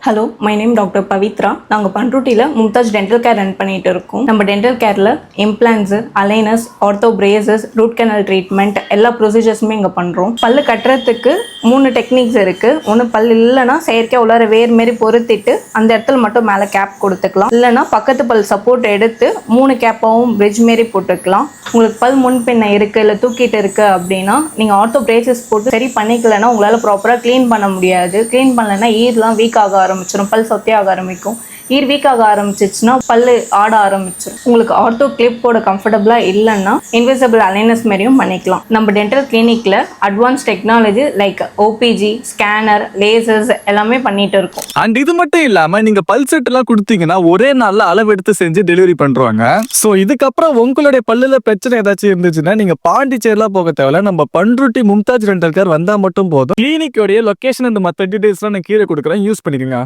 Hello, my name doctor Pavithra. நாங்கள் பண்ருட்டியில் Mumtaz dental care run பண்ணிகிட்டு இருக்கோம். நம்ம டென்டல் கேரில் implants, aligners, ortho braces, root canal treatment எல்லா ப்ரொசீஜர்ஸுமே இங்கே பண்ணுறோம். பல்லு கட்டுறதுக்கு 3 டெக்னிக்ஸ் இருக்குது. ஒன்று பல் இல்லைன்னா செயற்கையாக உள்ளார வேர் மாரி பொருத்திட்டு அந்த இடத்துல மட்டும் மேலே கேப் கொடுத்துக்கலாம். இல்லைனா பக்கத்து பல் சப்போர்ட் எடுத்து 3 கேப்பாகவும் பிரிட்ஜ் மாரி போட்டுக்கலாம். உங்களுக்கு பல் முன்பின்ன இருக்குது இல்லை தூக்கிட்டு இருக்குது அப்படின்னா நீங்கள் ஆர்த்தோ பிரேசஸ் போட்டு சரி பண்ணிக்கலைன்னா உங்களால் ப்ராப்பராக க்ளீன் பண்ண முடியாது. க்ளீன் பண்ணலைன்னா ஈர்லாம் வீக் ஆக ஆரம்பிச்சிடும், பல் சொத்தையாக ஆரம்பிக்கும். ஈர் வீக் ஆக ஆரம்பிச்சிச்சுன்னா பல்லு ஆட ஆரம்பிச்சிடும். உங்களுக்கு ஆர்த்தோ கிளிப்போட கம்ஃபர்டபுளாக இல்லைன்னா இன்விசிபிள் அலைனஸ் மாதிரியும் பண்ணிக்கலாம். நம்ம டென்டல் கிளினிக்கில் advance technology like OPG, scanner, lasers எல்லாமே பண்ணிட்டு இருக்கோம். அண்ட் இது மட்டும் இல்லாம நீங்க பல் செட் எல்லாம் கொடுத்தீங்கன்னா ஒரே நாள்ல அளவு எடுத்து செஞ்சு டெலிவரி பண்றாங்க. சோ இதுக்கப்புறம் உங்களுடைய பல்லுல பிரச்சனை ஏதாச்சும் இருந்துச்சுன்னா நீங்க பாண்டிச்சேரிலாம் போக தேவையில்ல, நம்ம பண்ருட்டி மும்தாஜ் டென்டல் கேர் வந்தா மட்டும் போதும். கிளினிக்கோடைய லொகேஷன் இந்த மற்ற டீடைல்ஸ்லாம் நான் கீழே கொடுக்குறேன், யூஸ் பண்ணிக்கோங்க.